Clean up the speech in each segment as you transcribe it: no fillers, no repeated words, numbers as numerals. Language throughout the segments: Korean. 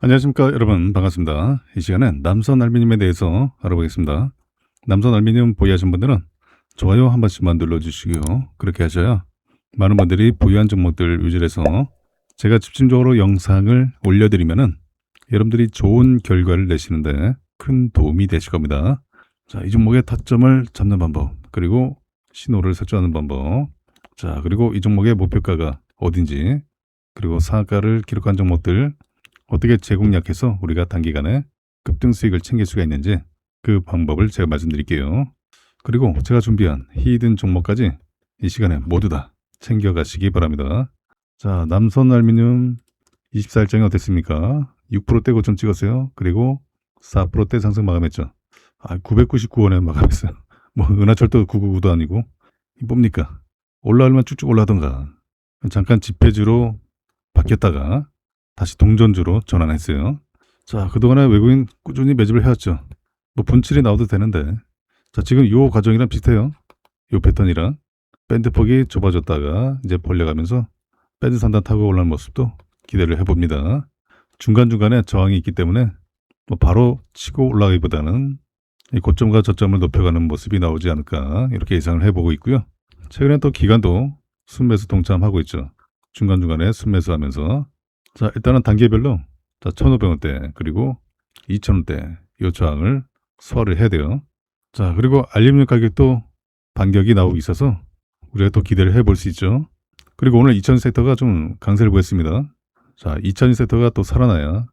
안녕하십니까 여러분, 반갑습니다. 이 시간엔 남선 알루미늄에 대해서 알아보겠습니다. 남선 알루미늄 보유하신 분들은 좋아요 한 번씩만 눌러주시고요. 그렇게 하셔야 많은 분들이 보유한 종목들 위주로해서 제가 집중적으로 영상을 올려드리면은 여러분들이 좋은 결과를 내시는데 큰 도움이 되실 겁니다. 자, 이 종목의 타점을 잡는 방법, 그리고 신호를 설정하는 방법, 자, 그리고 이 종목의 목표가가 어딘지, 그리고 상한가를 기록한 종목들 어떻게 재공략해서 우리가 단기간에 급등 수익을 챙길 수가 있는지 그 방법을 제가 말씀드릴게요. 그리고 제가 준비한 히든 종목까지 이 시간에 모두 다 챙겨가시기 바랍니다. 자, 남선 알루미늄 24일장이 어땠습니까? 6%대 고점 찍었어요. 그리고 4%대 상승 마감했죠. 999원에 마감했어요. 뭐 은하철도 999도 아니고 이 뭡니까? 올라오면 쭉쭉 올라던가 잠깐 지폐주로 바뀌었다가 다시 동전주로 전환했어요. 자, 그동안에 외국인 꾸준히 매집을 해왔죠. 뭐 분칠이 나와도 되는데, 자, 지금 요 과정이랑 비슷해요. 요 패턴이랑 밴드폭이 좁아졌다가 이제 벌려가면서 밴드 상단 타고 올라오는 모습도 기대를 해봅니다. 중간중간에 저항이 있기 때문에 뭐 바로 치고 올라가기보다는 이 고점과 저점을 높여가는 모습이 나오지 않을까 이렇게 예상을 해보고 있고요. 최근에 또 기관도 순매수 동참하고 있죠. 중간중간에 순매수하면서, 자, 일단은 단계별로, 자, 1,500원대 그리고 2,000원대 이 저항을 소화를 해야 돼요. 자, 그리고 알루미늄 가격도 반격이 나오고 있어서 우리가 또 기대를 해볼 수 있죠. 그리고 오늘 2,000 섹터가 좀 강세를 보였습니다. 자, 2,000 섹터가 또 살아나야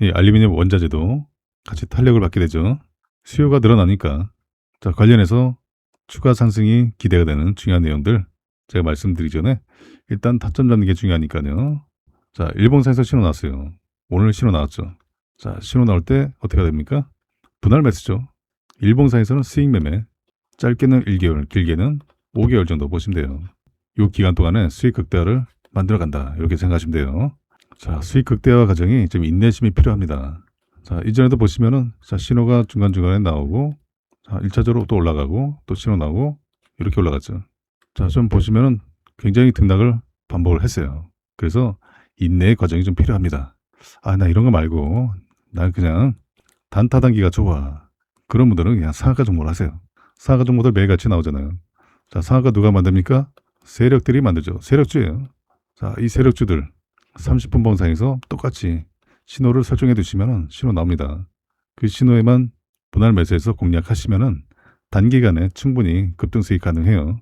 이 알루미늄 원자재도 같이 탄력을 받게 되죠. 수요가 늘어나니까. 자, 관련해서 추가 상승이 기대가 되는 중요한 내용들 제가 말씀드리기 전에 일단 타점 잡는 게 중요하니까요. 자, 일봉상에서 신호 나왔어요. 오늘 신호 나왔죠. 자, 신호 나올 때 어떻게 해야 됩니까? 분할 매수죠. 일봉상에서는 수익 매매, 짧게는 1개월, 길게는 5개월 정도 보시면 돼요. 이 기간 동안에 수익 극대화를 만들어 간다, 이렇게 생각하시면 돼요. 자, 수익 극대화 과정이 좀 인내심이 필요합니다. 자, 이전에도 보시면은, 자, 신호가 중간중간에 나오고, 자, 1차적으로 또 올라가고, 또 신호 나오고, 이렇게 올라갔죠. 자, 좀 보시면은 굉장히 등락을 반복을 했어요. 그래서 인내의 과정이 좀 필요합니다. 나 이런 거 말고, 난 그냥 단타 단기가 좋아. 그런 분들은 그냥 상한가 종목을 하세요. 상한가 종목들 매일같이 나오잖아요. 자, 상한가 누가 만듭니까? 세력들이 만들죠. 세력주예요. 자, 이 세력주들 30분 봉상에서 똑같이 신호를 설정해 두시면 신호 나옵니다. 그 신호에만 분할 매수해서 공략하시면 단기간에 충분히 급등 수익 가능해요.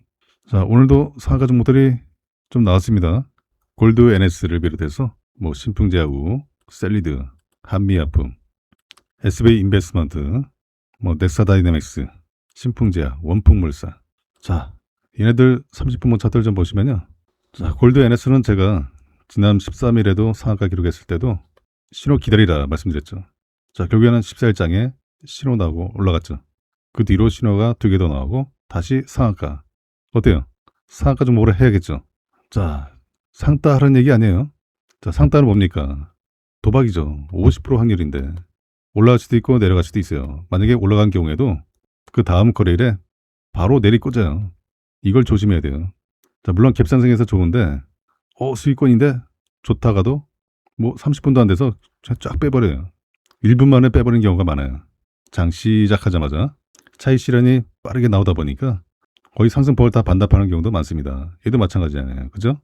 자, 오늘도 상한가 종목들이 좀 나왔습니다. 골드 NS를 비롯해서 뭐 신풍제하고 셀리드, 한미약품, SB 인베스트먼트, 뭐 넥사다이내믹스, 신풍제약, 원풍물산. 자, 얘네들 30분봉 차트를 좀 보시면요. 자, 골드 NS는 제가 지난 13일에도 상한가 기록했을 때도 신호 기다리라 말씀드렸죠. 자, 결국에는 14일장에 신호 나오고 올라갔죠. 그 뒤로 신호가 2개 더 나오고 다시 상한가. 어때요? 상한가 좀 오래 해야겠죠. 자, 상따 하라는 얘기 아니에요. 자, 상따는 뭡니까? 도박이죠. 50% 확률인데 올라갈 수도 있고 내려갈 수도 있어요. 만약에 올라간 경우에도 그 다음 거래일에 바로 내리꽂아요. 이걸 조심해야 돼요. 자, 물론 갭상승해서 좋은데 수익권인데 좋다가도 뭐 30분도 안 돼서 쫙 빼버려요. 1분 만에 빼버리는 경우가 많아요. 장 시작하자마자 차익 실현이 빠르게 나오다 보니까 거의 상승폭을 다 반납하는 경우도 많습니다. 얘도 마찬가지잖아요. 그죠?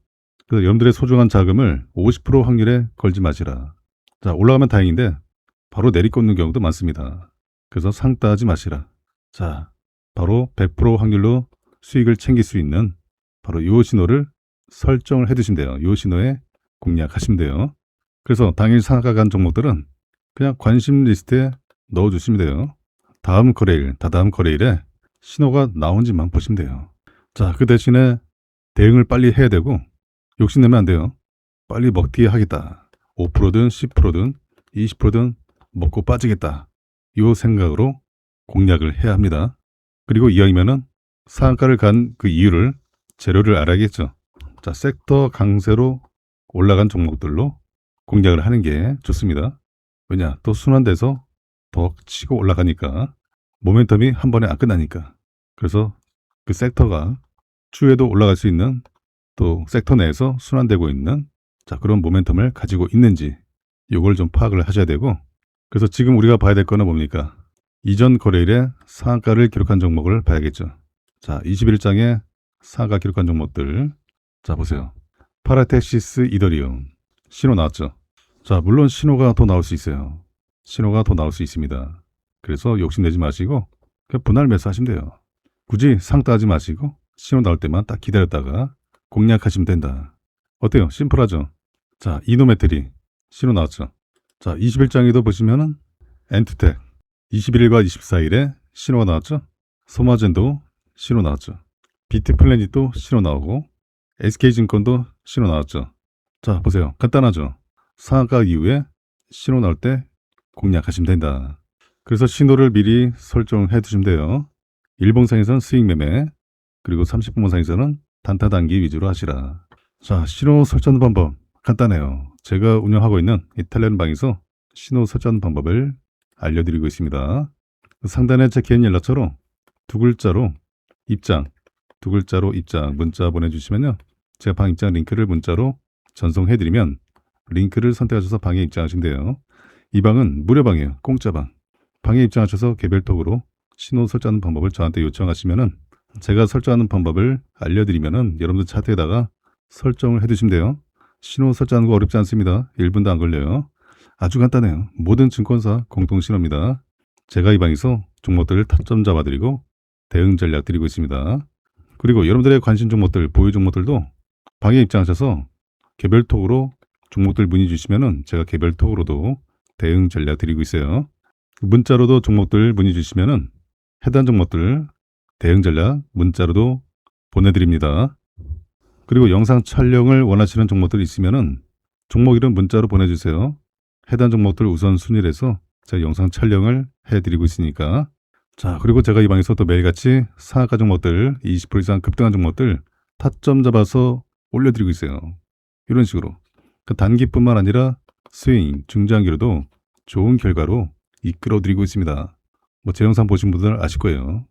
그래서 여러분들의 소중한 자금을 50% 확률에 걸지 마시라. 자, 올라가면 다행인데 바로 내리꽂는 경우도 많습니다. 그래서 상따하지 마시라. 자, 바로 100% 확률로 수익을 챙길 수 있는 바로 이 신호를 설정을 해두시면 돼요. 이 신호에 공략하시면 돼요. 그래서 당일 상한가 간 종목들은 그냥 관심 리스트에 넣어주시면 돼요. 다음 거래일, 다다음 거래일에 신호가 나온지만 보시면 돼요. 자, 그 대신에 대응을 빨리 해야 되고 욕심내면 안 돼요. 빨리 먹튀 하겠다. 5%든 10%든 20%든 먹고 빠지겠다. 이 생각으로 공략을 해야 합니다. 그리고 이왕이면은 상한가를 간 그 이유를, 재료를 알아야겠죠. 자, 섹터 강세로 올라간 종목들로 공략을 하는 게 좋습니다. 왜냐? 또 순환돼서 더 치고 올라가니까, 모멘텀이 한 번에 안 끝나니까. 그래서 그 섹터가 추후에도 올라갈 수 있는, 또 섹터 내에서 순환되고 있는, 자, 그런 모멘텀을 가지고 있는지 요걸 좀 파악을 하셔야 되고, 그래서 지금 우리가 봐야 될 거는 뭡니까? 이전 거래일에 상한가를 기록한 종목을 봐야겠죠. 자, 21장에 상한가 기록한 종목들. 자, 보세요. 파라텍시스, 이더리움. 신호 나왔죠? 자, 물론 신호가 더 나올 수 있어요. 신호가 더 나올 수 있습니다. 그래서 욕심내지 마시고 그냥 분할 매수하시면 돼요. 굳이 상 따지 마시고 신호 나올 때만 딱 기다렸다가 공략하시면 된다. 어때요? 심플하죠? 자, 이노메트리 신호 나왔죠? 자, 21장에도 보시면은 엔투텍 21일과 24일에 신호가 나왔죠? 소마젠도 신호 나왔죠? 비트플래닛도 신호 나오고 SK증권도 신호 나왔죠? 자, 보세요. 간단하죠? 상한가 이후에 신호 나올 때 공략하시면 된다. 그래서 신호를 미리 설정해 두시면 돼요. 일봉상에서는 수익 매매, 그리고 30분봉상에서는 단타 단기 위주로 하시라. 자, 신호 설정 방법 간단해요. 제가 운영하고 있는 이 텔레그램방에서 신호 설정 방법을 알려드리고 있습니다. 상단에 제 개인 연락처로 두 글자로 입장 문자 보내주시면요. 제가 방 입장 링크를 문자로 전송해드리면 링크를 선택하셔서 방에 입장하시면 돼요. 이 방은 무료방이에요. 공짜방. 방에 입장하셔서 개별톡으로 신호 설정하는 방법을 저한테 요청하시면은 제가 설정하는 방법을 알려드리면은 여러분들 차트에다가 설정을 해두시면 돼요. 신호 설정하는 거 어렵지 않습니다. 1분도 안 걸려요. 아주 간단해요. 모든 증권사 공동 신호입니다. 제가 이 방에서 종목들을 타점 잡아드리고 대응 전략 드리고 있습니다. 그리고 여러분들의 관심 종목들, 보유 종목들도 방에 입장하셔서 개별톡으로 종목들 문의 주시면은 제가 개별톡으로도 대응 전략 드리고 있어요. 문자로도 종목들 문의 주시면은 해당 종목들 대응 전략 문자로도 보내드립니다. 그리고 영상 촬영을 원하시는 종목들 있으면은 종목 이름 문자로 보내주세요. 해당 종목들 우선 순위를 해서 제가 영상 촬영을 해드리고 있으니까. 자, 그리고 제가 이 방에서 또 매일같이 상한가 종목들 20% 이상 급등한 종목들 타점 잡아서 올려드리고 있어요. 이런 식으로 그 단기뿐만 아니라 스윙, 중장기로도 좋은 결과로 이끌어드리고 있습니다. 뭐 제 영상 보신 분들 아실 거예요.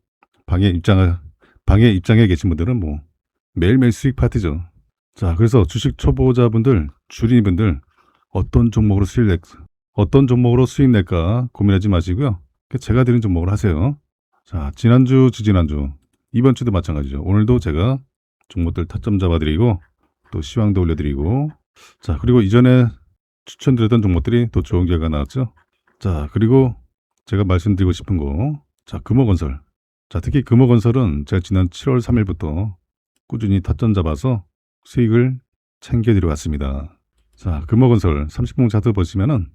방에 입장해 계신 분들은 뭐 매일매일 수익 파티죠. 자, 그래서 주식 초보자분들, 주린이분들 어떤 종목으로 수익 낼까 고민하지 마시고요. 제가 드린 종목을 하세요. 자, 지난주, 지지난주, 이번 주도 마찬가지죠. 오늘도 제가 종목들 타점 잡아드리고 또 시황도 올려드리고, 자, 그리고 이전에 추천드렸던 종목들이 또 좋은 결과 나왔죠. 자, 그리고 제가 말씀드리고 싶은 거, 자, 금호건설. 자, 특히 금호건설은 제가 지난 7월 3일부터 꾸준히 타점 잡아서 수익을 챙겨드려 왔습니다. 자, 금호건설 30분 차트 보시면은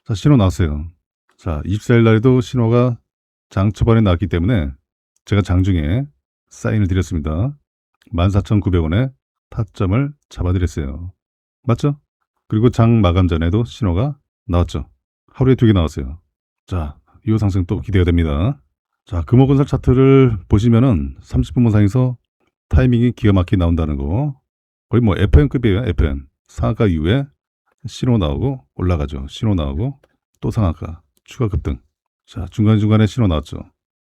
자, 신호 나왔어요. 자, 24일 날에도 신호가 장 초반에 나왔기 때문에 제가 장중에 사인을 드렸습니다. 14,900원에 타점을 잡아드렸어요. 맞죠? 그리고 장 마감 전에도 신호가 나왔죠. 하루에 2개 나왔어요. 자, 이 상승 또 기대가 됩니다. 자, 금호건설 차트를 보시면은 30분 상에서 타이밍이 기가 막히게 나온다는 거. 거의 뭐 FN급이에요. FN. 상한가 이후에 신호 나오고 올라가죠. 신호 나오고 또 상한가. 추가 급등. 자, 중간중간에 신호 나왔죠.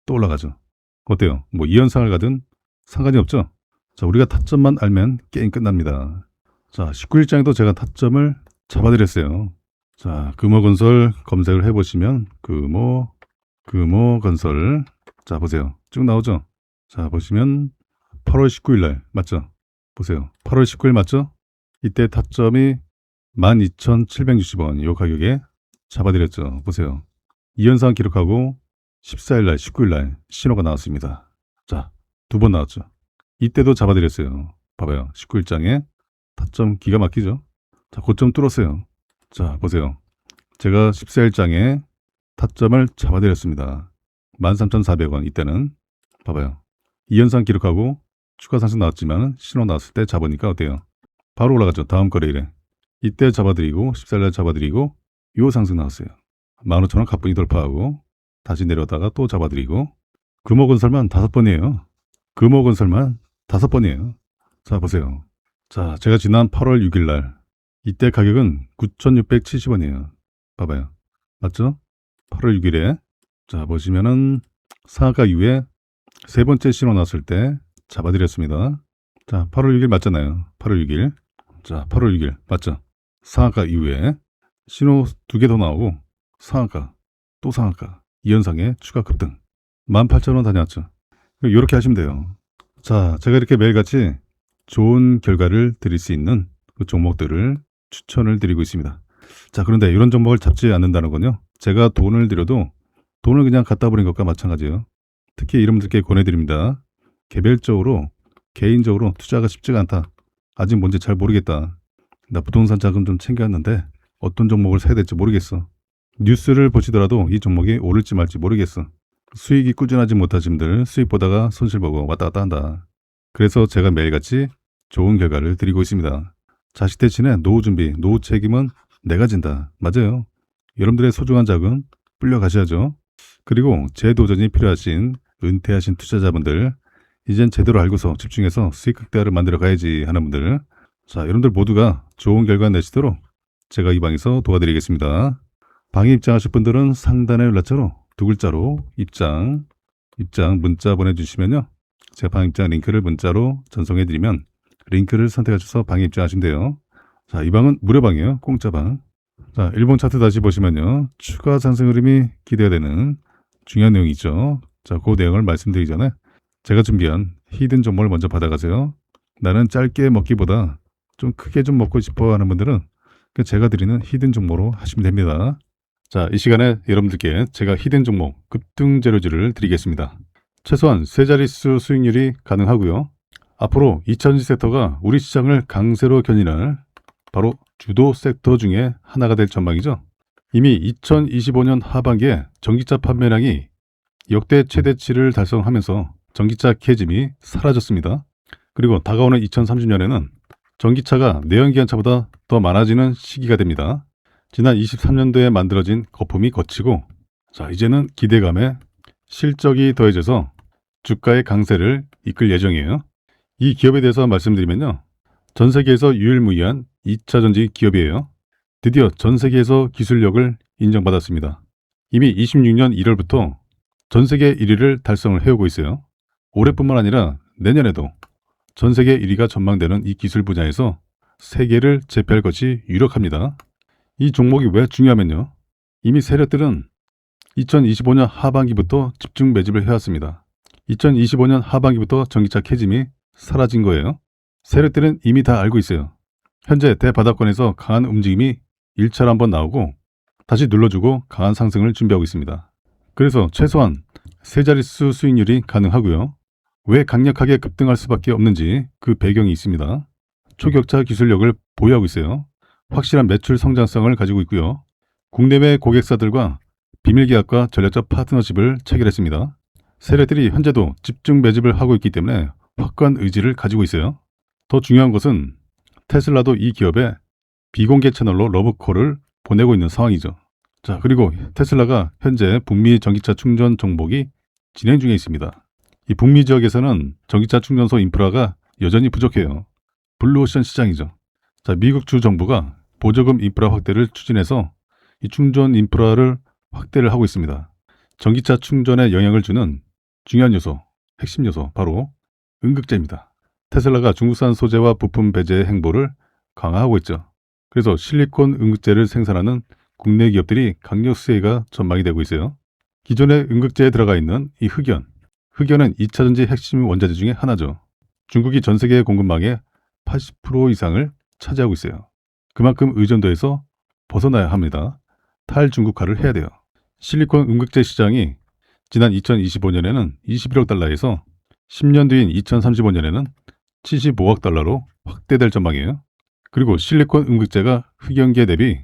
또 올라가죠. 어때요? 뭐 이 현상을 가든 상관이 없죠? 자, 우리가 타점만 알면 게임 끝납니다. 자, 19일장에도 제가 타점을 잡아드렸어요. 자, 금호건설 검색을 해보시면 금호건설. 자, 보세요. 쭉 나오죠? 자, 보시면 8월 19일 날 맞죠? 보세요. 8월 19일 맞죠? 이때 타점이 12,760원 이 가격에 잡아드렸죠. 보세요. 이 현상 기록하고 14일 날 19일 날 신호가 나왔습니다. 자, 2번 나왔죠. 이때도 잡아드렸어요. 봐봐요. 19일장에 타점 기가 막히죠? 자, 고점 뚫었어요. 자, 보세요. 제가 14일장에 타점을 잡아드렸습니다. 13,400원 이때는 봐봐요. 이 현상 기록하고 추가 상승 나왔지만 신호 나왔을 때 잡으니까 어때요? 바로 올라갔죠. 다음 거래일에. 이때 잡아드리고 14일날 잡아드리고 요 상승 나왔어요. 15,000원 가뿐히 돌파하고 다시 내려다가 또 잡아드리고 금호건설만 5번이에요. 금호건설만 5번이에요. 자, 보세요. 자, 제가 지난 8월 6일 날 이때 가격은 9,670원이에요. 봐봐요. 맞죠? 8월 6일에 자, 보시면은 상한가 이후에 세 번째 신호 나왔을 때 잡아드렸습니다. 자, 8월 6일 맞잖아요. 8월 6일. 자, 8월 6일 맞죠? 상한가 이후에 신호 2개 더 나오고 상한가, 또 상한가, 이현상의 추가 급등 18,000원 다녀왔죠. 이렇게 하시면 돼요. 자, 제가 이렇게 매일같이 좋은 결과를 드릴 수 있는 그 종목들을 추천을 드리고 있습니다. 자, 그런데 이런 종목을 잡지 않는다는 건요, 제가 돈을 들여도 돈을 그냥 갖다 버린 것과 마찬가지예요. 특히 이름들께 권해드립니다. 개별적으로, 개인적으로 투자가 쉽지가 않다. 아직 뭔지 잘 모르겠다. 나 부동산 자금 좀 챙겨왔는데 어떤 종목을 사야 될지 모르겠어. 뉴스를 보시더라도 이 종목이 오를지 말지 모르겠어. 수익이 꾸준하지 못하신 분들 수익 보다가 손실 보고 왔다 갔다 한다. 그래서 제가 매일같이 좋은 결과를 드리고 있습니다. 자식 대신에 노후 준비, 노후 책임은 내가 진다. 맞아요. 여러분들의 소중한 자금 불려 가셔야죠. 그리고 재도전이 필요하신 은퇴하신 투자자분들, 이젠 제대로 알고서 집중해서 수익 극대화를 만들어 가야지 하는 분들, 자, 여러분들 모두가 좋은 결과 내시도록 제가 이 방에서 도와드리겠습니다. 방에 입장하실 분들은 상단의 연락처로 2글자로 입장 문자 보내주시면요, 제가 방 입장 링크를 문자로 전송해드리면 링크를 선택하셔서 방에 입장하시면 돼요. 자, 이 방은 무료방이에요. 공짜방. 자, 일본 차트 다시 보시면요, 추가 상승 흐름이 기대되는 중요한 내용이 있죠. 자, 그 내용을 말씀드리기 전에 제가 준비한 히든 종목을 먼저 받아가세요. 나는 짧게 먹기보다 좀 크게 좀 먹고 싶어 하는 분들은 제가 드리는 히든 종목으로 하시면 됩니다. 자, 이 시간에 여러분들께 제가 히든 종목 급등 재료주를 드리겠습니다. 최소한 3자릿수 수익률이 가능하고요. 앞으로 2000지 섹터가 우리 시장을 강세로 견인할 바로 주도 섹터 중에 하나가 될 전망이죠. 이미 2025년 하반기에 전기차 판매량이 역대 최대치를 달성하면서 전기차 캐짐이 사라졌습니다. 그리고 다가오는 2030년에는 전기차가 내연기관차보다 더 많아지는 시기가 됩니다. 지난 23년도에 만들어진 거품이 거치고, 자, 이제는 기대감에 실적이 더해져서 주가의 강세를 이끌 예정이에요. 이 기업에 대해서 말씀드리면요, 전 세계에서 유일무이한 2차전지 기업이에요. 드디어 전 세계에서 기술력을 인정받았습니다. 이미 26년 1월부터 전 세계 1위를 달성을 해오고 있어요. 올해뿐만 아니라 내년에도 전 세계 1위가 전망되는 이 기술 분야에서 세계를 제패할 것이 유력합니다. 이 종목이 왜 중요하면요, 이미 세력들은 2025년 하반기부터 집중 매집을 해왔습니다. 2025년 하반기부터 전기차 캐짐이 사라진 거예요. 세력들은 이미 다 알고 있어요. 현재 대바닥권에서 강한 움직임이 1차로 한번 나오고 다시 눌러주고 강한 상승을 준비하고 있습니다. 그래서 최소한 3자릿수 수익률이 가능하고요. 왜 강력하게 급등할 수밖에 없는지 그 배경이 있습니다. 초격차 기술력을 보유하고 있어요. 확실한 매출 성장성을 가지고 있고요. 국내외 고객사들과 비밀계약과 전략적 파트너십을 체결했습니다. 세력들이 현재도 집중 매집을 하고 있기 때문에 확고한 의지를 가지고 있어요. 더 중요한 것은 테슬라도 이 기업에 비공개 채널로 러브콜을 보내고 있는 상황이죠. 자, 그리고 테슬라가 현재 북미 전기차 충전 정복이 진행 중에 있습니다. 이 북미 지역에서는 전기차 충전소 인프라가 여전히 부족해요. 블루오션 시장이죠. 자, 미국 주 정부가 보조금 인프라 확대를 추진해서 이 충전 인프라를 확대를 하고 있습니다. 전기차 충전에 영향을 주는 중요한 요소, 핵심 요소, 바로 음극재입니다. 테슬라가 중국산 소재와 부품 배제의 행보를 강화하고 있죠. 그래서 실리콘 음극재를 생산하는 국내 기업들이 강력 수혜가 전망이 되고 있어요. 기존의 음극재에 들어가 있는 이 흑연, 흑연은 2차전지 핵심 원자재 중에 하나죠. 중국이 전 세계 공급망의 80% 이상을 차지하고 있어요. 그만큼 의존도에서 벗어나야 합니다. 탈중국화를 해야 돼요. 실리콘 음극재 시장이 지난 2025년에는 21억 달러에서 10년 뒤인 2035년에는 75억 달러로 확대될 전망이에요. 그리고 실리콘 음극재가 흑연계 대비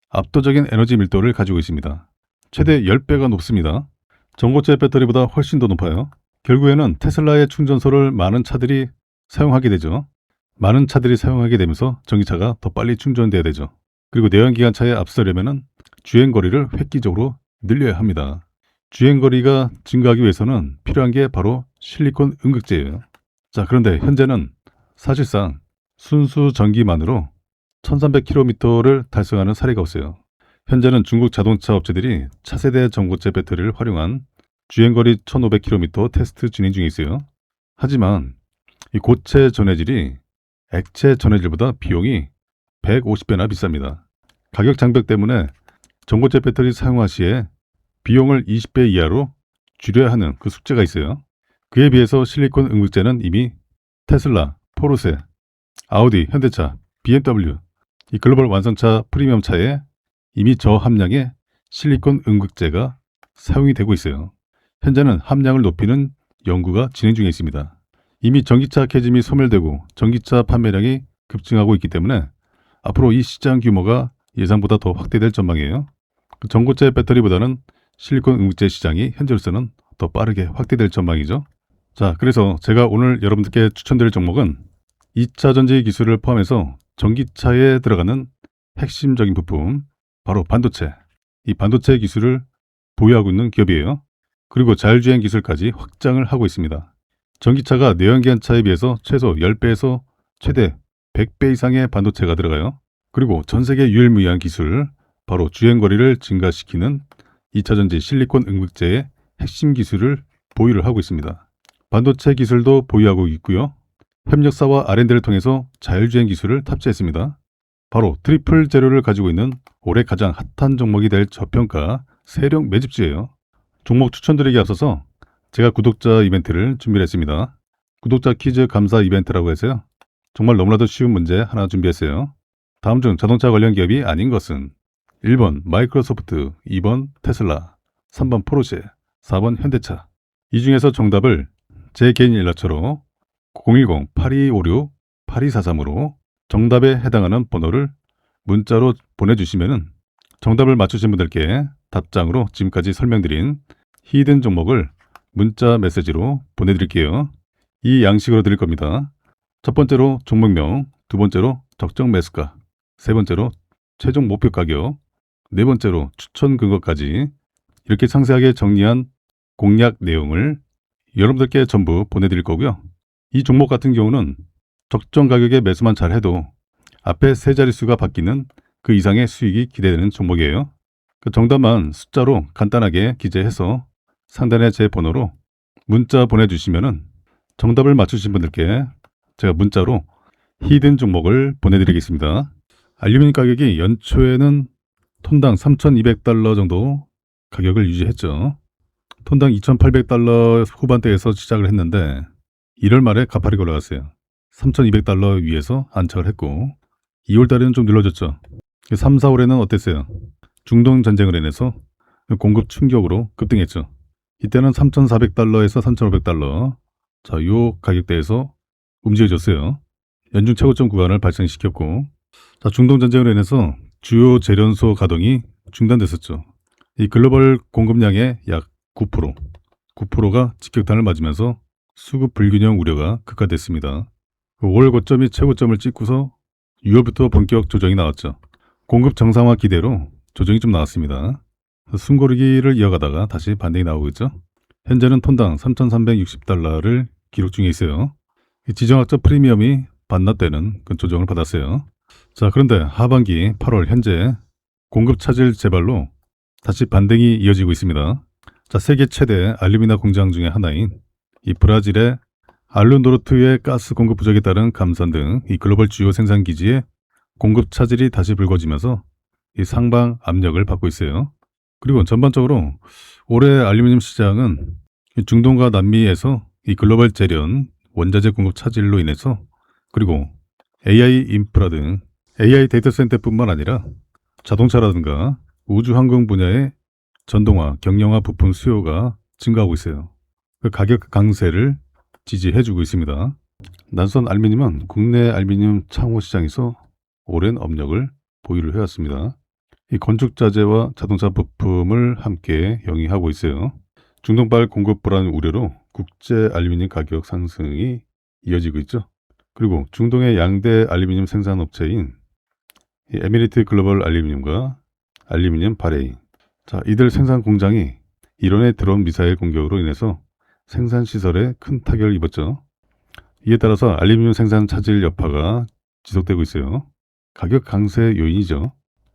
압도적인 에너지 밀도를 가지고 있습니다. 최대 10배가 높습니다. 전고체 배터리보다 훨씬 더 높아요. 결국에는 테슬라의 충전소를 많은 차들이 사용하게 되죠. 많은 차들이 사용하게 되면서 전기차가 더 빨리 충전돼야 되죠. 그리고 내연기관차에 앞서려면 주행거리를 획기적으로 늘려야 합니다. 주행거리가 증가하기 위해서는 필요한 게 바로 실리콘 음극재예요. 자, 그런데 현재는 사실상 순수 전기만으로 1300km를 달성하는 사례가 없어요. 현재는 중국 자동차 업체들이 차세대 전고체 배터리를 활용한 주행거리 1500km 테스트 진행 중에 있어요. 하지만 이 고체 전해질이 액체 전해질보다 비용이 150배나 비쌉니다. 가격 장벽 때문에 전고체 배터리 사용화 시에 비용을 20배 이하로 줄여야 하는 그 숙제가 있어요. 그에 비해서 실리콘 음극재는 이미 테슬라, 포르쉐, 아우디, 현대차, BMW 이 글로벌 완성차 프리미엄 차에 이미 저함량의 실리콘 음극재가 사용이 되고 있어요. 현재는 함량을 높이는 연구가 진행 중에 있습니다. 이미 전기차 캐즘이 소멸되고 전기차 판매량이 급증하고 있기 때문에 앞으로 이 시장 규모가 예상보다 더 확대될 전망이에요. 전고체 배터리보다는 실리콘 음극재 시장이 현재로서는 더 빠르게 확대될 전망이죠. 자, 그래서 제가 오늘 여러분들께 추천드릴 종목은 2차 전지 기술을 포함해서 전기차에 들어가는 핵심적인 부품, 바로 반도체. 이 반도체 기술을 보유하고 있는 기업이에요. 그리고 자율주행 기술까지 확장을 하고 있습니다. 전기차가 내연기관차에 비해서 최소 10배에서 최대 100배 이상의 반도체가 들어가요. 그리고 전 세계 유일무이한 기술, 바로 주행거리를 증가시키는 2차 전지 실리콘 음극재의 핵심 기술을 보유를 하고 있습니다. 반도체 기술도 보유하고 있고요. 협력사와 R&D를 통해서 자율주행 기술을 탑재했습니다. 바로 트리플 재료를 가지고 있는 올해 가장 핫한 종목이 될 저평가 세력 매집주예요. 종목 추천드리기 앞서서 제가 구독자 이벤트를 준비를 했습니다. 구독자 퀴즈 감사 이벤트라고 해서요. 정말 너무나도 쉬운 문제 하나 준비했어요. 다음 중 자동차 관련 기업이 아닌 것은 1번 마이크로소프트, 2번 테슬라, 3번 포르쉐, 4번 현대차. 이 중에서 정답을 제 개인 연락처로 010-8256-8243으로 정답에 해당하는 번호를 문자로 보내주시면 정답을 맞추신 분들께 답장으로 지금까지 설명드린 히든 종목을 문자 메시지로 보내드릴게요. 이 양식으로 드릴 겁니다. 첫 번째로 종목명, 두 번째로 적정 매수가, 세 번째로 최종 목표 가격, 네 번째로 추천 근거까지 이렇게 상세하게 정리한 공략 내용을 여러분들께 전부 보내드릴 거고요. 이 종목 같은 경우는 적정 가격에 매수만 잘해도 앞에 세 자릿수가 바뀌는 그 이상의 수익이 기대되는 종목이에요. 그 정답만 숫자로 간단하게 기재해서 상단에 제 번호로 문자 보내주시면 정답을 맞추신 분들께 제가 문자로 히든 종목을 보내드리겠습니다. 알루미늄 가격이 연초에는 톤당 3,200달러 정도 가격을 유지했죠. 톤당 2,800달러 후반대에서 시작을 했는데 1월 말에 가파르게 올라갔어요. 3,200달러 위에서 안착을 했고 2월 달에는 좀 늘어졌죠. 3, 4월에는 어땠어요? 중동 전쟁을 인해서 공급 충격으로 급등했죠. 이때는 3,400달러에서 3,500달러 자, 요 가격대에서 움직여졌어요. 연중 최고점 구간을 발생시켰고 자, 중동 전쟁으로 인해서 주요 재련소 가동이 중단됐었죠. 이 글로벌 공급량의 약 9%가 직격탄을 맞으면서 수급 불균형 우려가 극화됐습니다. 5월 고점이 최고점을 찍고서 6월부터 본격 조정이 나왔죠. 공급 정상화 기대로 조정이 좀 나왔습니다. 숨고르기를 이어가다가 다시 반등이 나오고 있죠. 현재는 톤당 3,360달러를 기록 중에 있어요. 지정학적 프리미엄이 반납되는 그 조정을 받았어요. 자, 그런데 하반기 8월 현재 공급 차질 재발로 다시 반등이 이어지고 있습니다. 자, 세계 최대 알루미늄 공장 중에 하나인 이 브라질의 알루노르트의 가스 공급 부족에 따른 감산 등 이 글로벌 주요 생산 기지의 공급 차질이 다시 불거지면서 이 상방 압력을 받고 있어요. 그리고 전반적으로 올해 알루미늄 시장은 중동과 남미에서 이 글로벌 재련, 원자재 공급 차질로 인해서 그리고 AI 인프라 등 AI 데이터 센터뿐만 아니라 자동차라든가 우주항공 분야의 전동화, 경량화 부품 수요가 증가하고 있어요. 그 가격 강세를 지지해주고 있습니다. 남선 알루미늄은 국내 알루미늄 창호 시장에서 오랜 업력을 보유를 해왔습니다. 이 건축자재와 자동차 부품을 함께 영위하고 있어요. 중동발 공급 불안 우려로 국제 알루미늄 가격 상승이 이어지고 있죠. 그리고 중동의 양대 알루미늄 생산업체인 에미리트 글로벌 알루미늄과 알루미늄 바레인 자, 이들 생산 공장이 이란의 드론 미사일 공격으로 인해서 생산 시설에 큰 타격을 입었죠. 이에 따라서 알루미늄 생산 차질 여파가 지속되고 있어요. 가격 강세 요인이죠.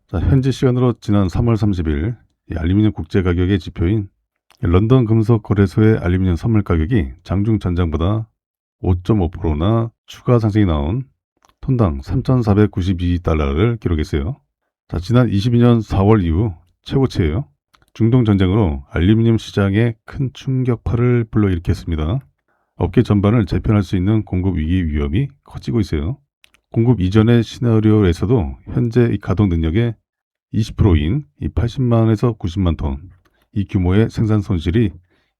자, 현지 시간으로 지난 3월 30일 알루미늄 국제 가격의 지표인 런던 금속 거래소의 알루미늄 선물 가격이 장중 전장보다 5.5%나 추가 상승이 나온 톤당 3,492달러를 기록했어요. 자, 지난 22년 4월 이후 최고치예요. 중동 전쟁으로 알루미늄 시장에 큰 충격파를 불러일으켰습니다. 업계 전반을 재편할 수 있는 공급 위기 위험이 커지고 있어요. 공급 이전의 시나리오에서도 현재 이 가동 능력의 20%인 이 80만에서 90만 톤, 이 규모의 생산 손실이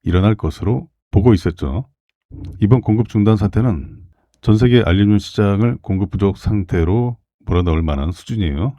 일어날 것으로 보고 있었죠. 이번 공급 중단 사태는 전 세계 알루미늄 시장을 공급 부족 상태로 몰아넣을 만한 수준이에요.